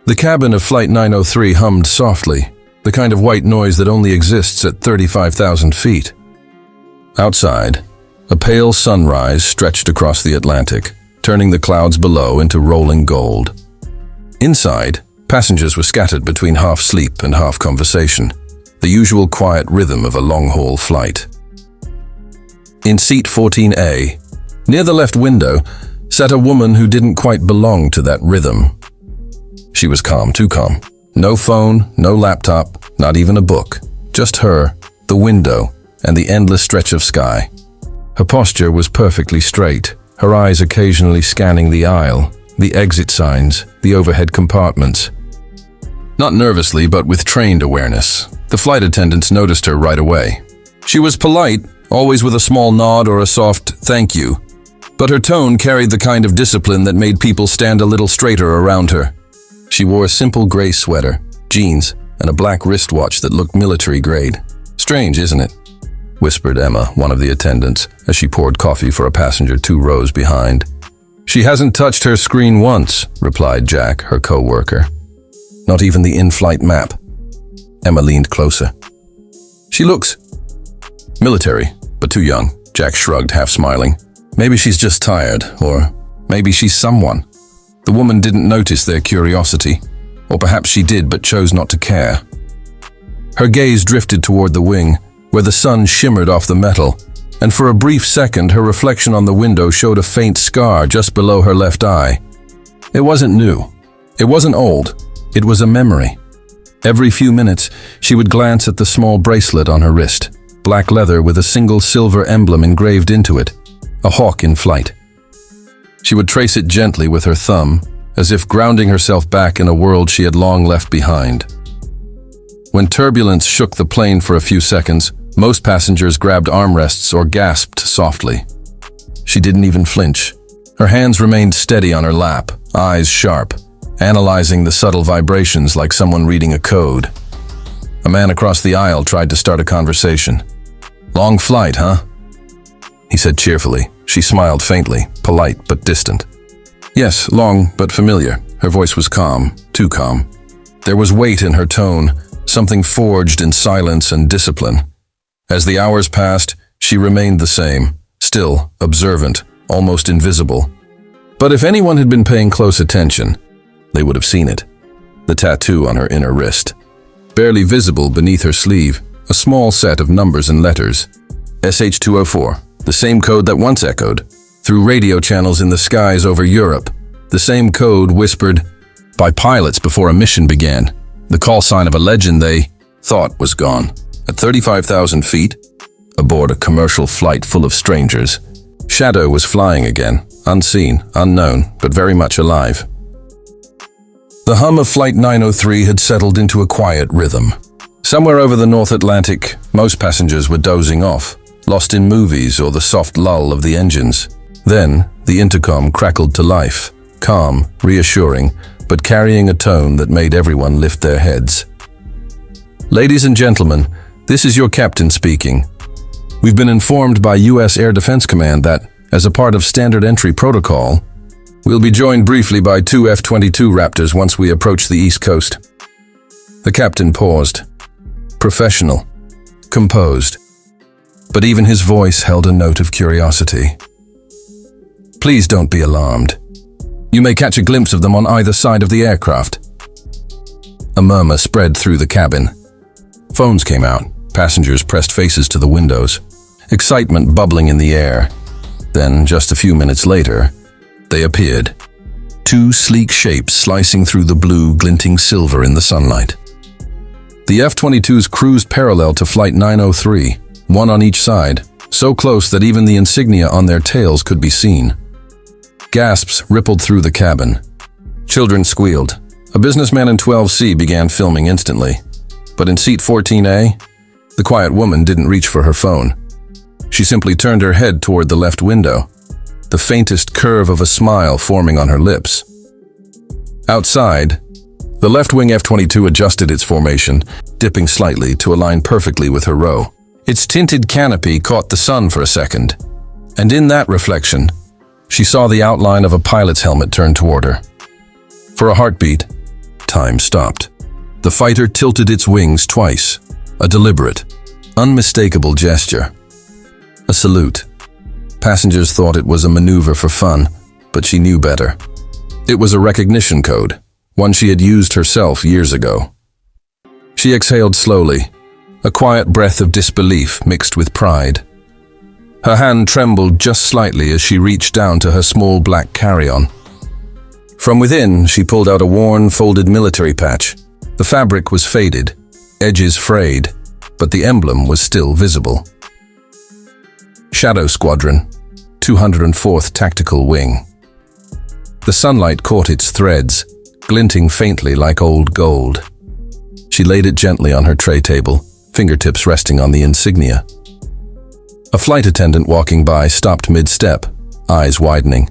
The cabin of Flight 903 hummed softly, the kind of white noise that only exists at 35,000 feet. Outside, a pale sunrise stretched across the Atlantic, turning the clouds below into rolling gold. Inside, passengers were scattered between half sleep and half conversation, the usual quiet rhythm of a long-haul flight. In seat 14A, near the left window, sat a woman who didn't quite belong to that rhythm. She was calm, too calm. No phone, no laptop, not even a book. Just her, the window, and the endless stretch of sky. Her posture was perfectly straight, her eyes occasionally scanning the aisle, the exit signs, the overhead compartments. Not nervously, but with trained awareness. The flight attendants noticed her right away. She was polite, always with a small nod or a soft "thank you," but her tone carried the kind of discipline that made people stand a little straighter around her. She wore a simple gray sweater, jeans, and a black wristwatch that looked military-grade. "Strange, isn't it?" whispered Emma, one of the attendants, as she poured coffee for a passenger 2 rows behind. "She hasn't touched her screen once," replied Jack, her co-worker. "Not even the in-flight map." Emma leaned closer. "She looks military, but too young," Jack shrugged, half smiling. "Maybe she's just tired, or maybe she's someone." The woman didn't notice their curiosity, or perhaps she did but chose not to care. Her gaze drifted toward the wing, where the sun shimmered off the metal, and for a brief second her reflection on the window showed a faint scar just below her left eye. It wasn't new. It wasn't old. It was a memory. Every few minutes, she would glance at the small bracelet on her wrist, black leather with a single silver emblem engraved into it, a hawk in flight. She would trace it gently with her thumb, as if grounding herself back in a world she had long left behind. When turbulence shook the plane for a few seconds, most passengers grabbed armrests or gasped softly. She didn't even flinch. Her hands remained steady on her lap, eyes sharp, analyzing the subtle vibrations like someone reading a code. A man across the aisle tried to start a conversation. "Long flight, huh?" he said cheerfully. She smiled faintly, polite but distant. "Yes, long but familiar." Her voice was calm, too calm. There was weight in her tone, something forged in silence and discipline. As the hours passed, she remained the same, still, observant, almost invisible. But if anyone had been paying close attention, they would have seen it. The tattoo on her inner wrist. Barely visible beneath her sleeve, a small set of numbers and letters. SH-204, the same code that once echoed through radio channels in the skies over Europe. The same code whispered by pilots before a mission began. The call sign of a legend they thought was gone. At 35,000 feet, aboard a commercial flight full of strangers, Shadow was flying again, unseen, unknown, but very much alive. The hum of Flight 903 had settled into a quiet rhythm. Somewhere over the North Atlantic, most passengers were dozing off, lost in movies or the soft lull of the engines. Then, the intercom crackled to life, calm, reassuring, but carrying a tone that made everyone lift their heads. "Ladies and gentlemen, this is your captain speaking. We've been informed by U.S. Air Defense Command that, as a part of standard entry protocol, we'll be joined briefly by 2 F-22 Raptors once we approach the East Coast." The captain paused. Professional, composed, but even his voice held a note of curiosity. "Please don't be alarmed. You may catch a glimpse of them on either side of the aircraft." A murmur spread through the cabin. Phones came out. Passengers pressed faces to the windows. Excitement bubbling in the air. Then, just a few minutes later, they appeared. 2 sleek shapes slicing through the blue, glinting silver in the sunlight. The F-22s cruised parallel to Flight 903, one on each side, so close that even the insignia on their tails could be seen. Gasps rippled through the cabin. Children squealed. A businessman in 12C began filming instantly. But in seat 14A, the quiet woman didn't reach for her phone. She simply turned her head toward the left window, the faintest curve of a smile forming on her lips. Outside, the left-wing F-22 adjusted its formation, dipping slightly to align perfectly with her row. Its tinted canopy caught the sun for a second, and in that reflection, she saw the outline of a pilot's helmet turn toward her. For a heartbeat, Time stopped. The fighter tilted its wings twice, a deliberate, unmistakable gesture. A salute. Passengers thought it was a maneuver for fun, but she knew better. It was a recognition code, one she had used herself years ago. She exhaled slowly, a quiet breath of disbelief mixed with pride. Her hand trembled just slightly as she reached down to her small black carry-on. From within, she pulled out a worn, folded military patch. The fabric was faded, edges frayed, but the emblem was still visible. Shadow Squadron, 204th Tactical Wing. The sunlight caught its threads, glinting faintly like old gold. She laid it gently on her tray table, fingertips resting on the insignia. A flight attendant walking by stopped mid-step, eyes widening.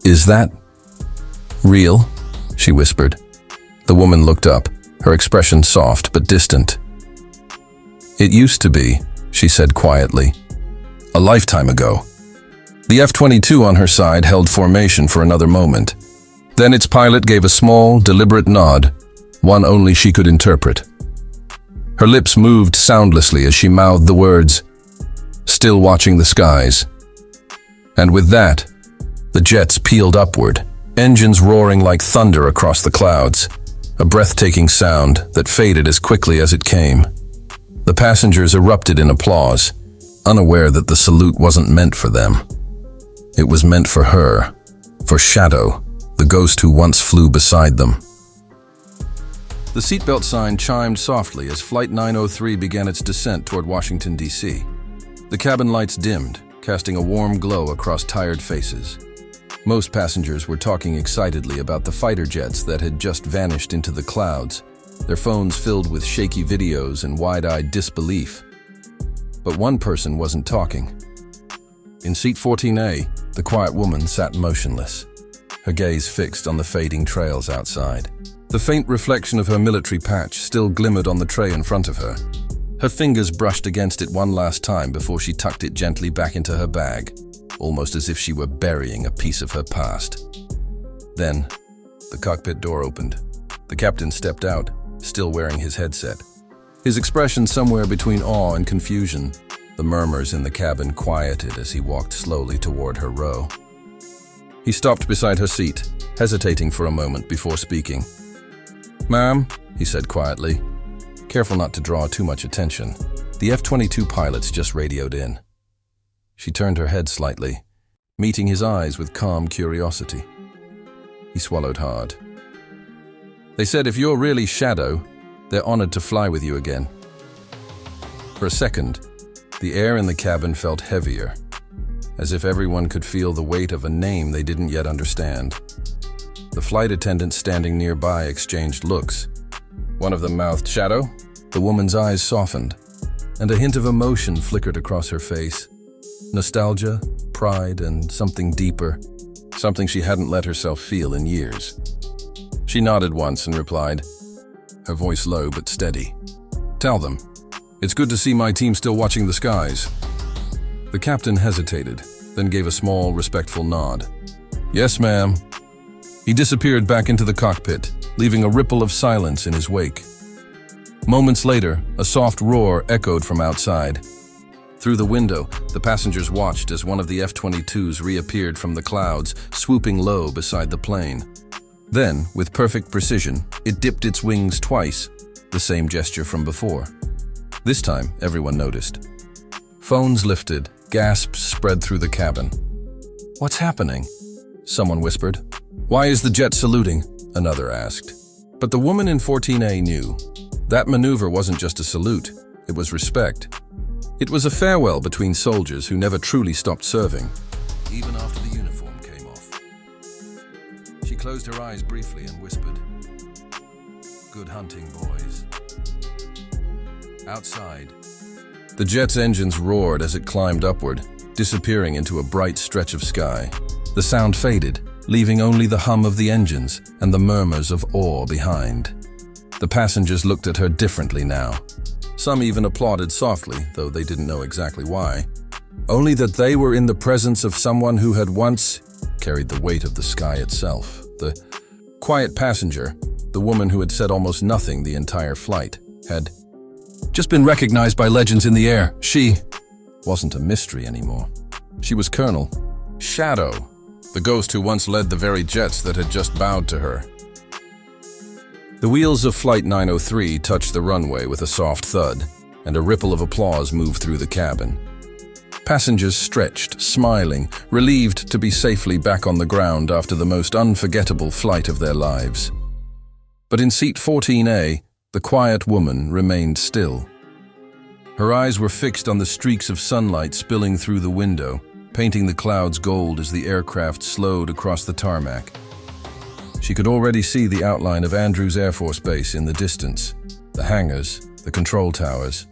"Is that real?" she whispered. The woman looked up, her expression soft but distant. "It used to be," she said quietly. "A lifetime ago." The F-22 on her side held formation for another moment. Then its pilot gave a small, deliberate nod, one only she could interpret. Her lips moved soundlessly as she mouthed the words, "Still watching the skies." And with that, the jets peeled upward, engines roaring like thunder across the clouds, a breathtaking sound that faded as quickly as it came. The passengers erupted in applause, unaware that the salute wasn't meant for them. It was meant for her, for Shadow, the ghost who once flew beside them. The seatbelt sign chimed softly as Flight 903 began its descent toward Washington, D.C. The cabin lights dimmed, casting a warm glow across tired faces. Most passengers were talking excitedly about the fighter jets that had just vanished into the clouds, their phones filled with shaky videos and wide-eyed disbelief. But one person wasn't talking. In seat 14A, the quiet woman sat motionless, her gaze fixed on the fading trails outside. The faint reflection of her military patch still glimmered on the tray in front of her. Her fingers brushed against it one last time before she tucked it gently back into her bag, almost as if she were burying a piece of her past. Then, the cockpit door opened. The captain stepped out, still wearing his headset. His expression somewhere between awe and confusion. The murmurs in the cabin quieted as he walked slowly toward her row. He stopped beside her seat, hesitating for a moment before speaking. "Ma'am," he said quietly, careful not to draw too much attention. The F-22 pilots just radioed in. She turned her head slightly, meeting his eyes with calm curiosity. He swallowed hard. "They said if you're really Shadow, they're honored to fly with you again." For a second, the air in the cabin felt heavier, as if everyone could feel the weight of a name they didn't yet understand. The flight attendants standing nearby exchanged looks. One of them mouthed, "Shadow?" The woman's eyes softened, and a hint of emotion flickered across her face. Nostalgia, pride, and something deeper, something she hadn't let herself feel in years. She nodded once and replied, her voice low but steady. "Tell them, it's good to see my team still watching the skies." The captain hesitated, then gave a small, respectful nod. "Yes, ma'am." He disappeared back into the cockpit, leaving a ripple of silence in his wake. Moments later, a soft roar echoed from outside. Through the window, the passengers watched as one of the F-22s reappeared from the clouds, swooping low beside the plane. Then, with perfect precision, it dipped its wings twice, the same gesture from before. This time, everyone noticed. Phones lifted, gasps spread through the cabin. "What's happening?" someone whispered. "Why is the jet saluting?" another asked. But the woman in 14A knew. That maneuver wasn't just a salute, it was respect. It was a farewell between soldiers who never truly stopped serving, even after the uniform came off. She closed her eyes briefly and whispered, "Good hunting, boys." Outside, the jet's engines roared as it climbed upward, disappearing into a bright stretch of sky. The sound faded, leaving only the hum of the engines and the murmurs of awe behind. The passengers looked at her differently now. Some even applauded softly, though they didn't know exactly why. Only that they were in the presence of someone who had once carried the weight of the sky itself. The quiet passenger, the woman who had said almost nothing the entire flight, had just been recognized by legends in the air. She wasn't a mystery anymore. She was Colonel Shadow, the ghost who once led the very jets that had just bowed to her. The wheels of Flight 903 touched the runway with a soft thud, and a ripple of applause moved through the cabin. Passengers stretched, smiling, relieved to be safely back on the ground after the most unforgettable flight of their lives. But in seat 14A, the quiet woman remained still. Her eyes were fixed on the streaks of sunlight spilling through the window, painting the clouds gold as the aircraft slowed across the tarmac. She could already see the outline of Andrews Air Force Base in the distance, the hangars, the control towers,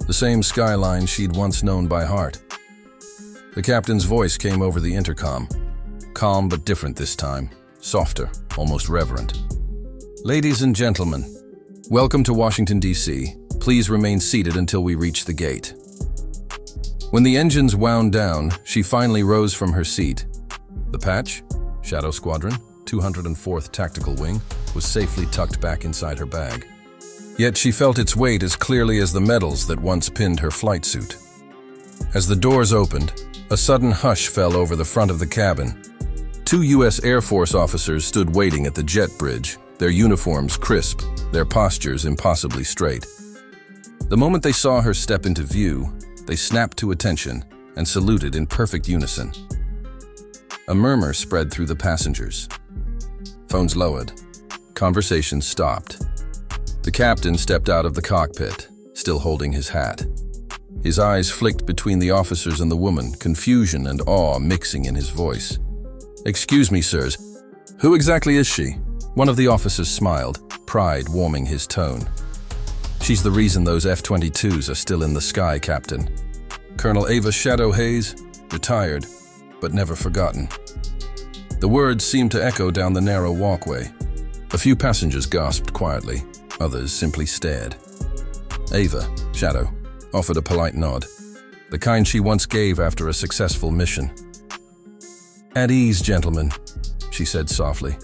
the same skyline she'd once known by heart. The captain's voice came over the intercom, calm but different this time, softer, almost reverent. "Ladies and gentlemen, welcome to Washington, D.C. Please remain seated until we reach the gate." When the engines wound down, she finally rose from her seat. The patch, Shadow Squadron, 204th Tactical Wing, was safely tucked back inside her bag. Yet she felt its weight as clearly as the medals that once pinned her flight suit. As the doors opened, a sudden hush fell over the front of the cabin. 2 U.S. Air Force officers stood waiting at the jet bridge, their uniforms crisp, their postures impossibly straight. The moment they saw her step into view, they snapped to attention and saluted in perfect unison. A murmur spread through the passengers. Phones lowered. Conversation stopped. The captain stepped out of the cockpit, still holding his hat. His eyes flicked between the officers and the woman, confusion and awe mixing in his voice. "Excuse me, sirs. Who exactly is she?" One of the officers smiled, pride warming his tone. "She's the reason those F-22s are still in the sky, Captain. Colonel Ava Shadow Hayes, retired, but never forgotten." The words seemed to echo down the narrow walkway. A few passengers gasped quietly, others simply stared. Ava, Shadow, offered a polite nod, the kind she once gave after a successful mission. "At ease, gentlemen," she said softly,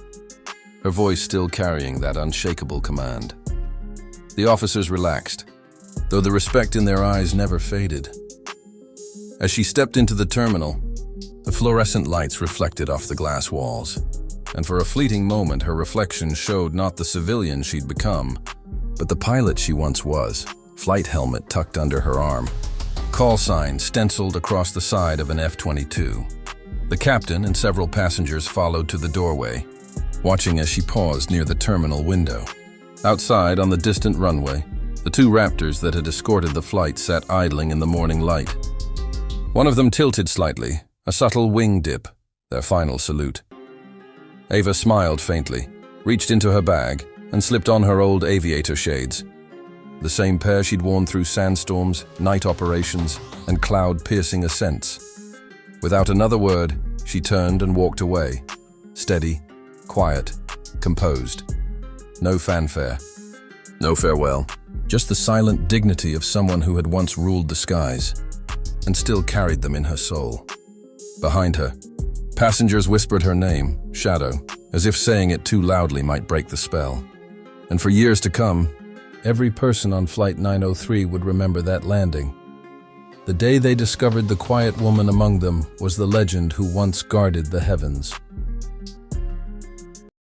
her voice still carrying that unshakable command. The officers relaxed, though the respect in their eyes never faded. As she stepped into the terminal, the fluorescent lights reflected off the glass walls, and for a fleeting moment her reflection showed not the civilian she'd become, but the pilot she once was, flight helmet tucked under her arm, call sign stenciled across the side of an F-22. The captain and several passengers followed to the doorway, watching as she paused near the terminal window. Outside, on the distant runway, the 2 Raptors that had escorted the flight sat idling in the morning light. One of them tilted slightly, a subtle wing dip, their final salute. Ava smiled faintly, reached into her bag, and slipped on her old aviator shades. The same pair she'd worn through sandstorms, night operations, and cloud-piercing ascents. Without another word, she turned and walked away, steady, quiet, composed. No fanfare, no farewell, just the silent dignity of someone who had once ruled the skies, and still carried them in her soul. Behind her, passengers whispered her name, Shadow, as if saying it too loudly might break the spell. And for years to come, every person on Flight 903 would remember that landing. The day they discovered the quiet woman among them was the legend who once guarded the heavens.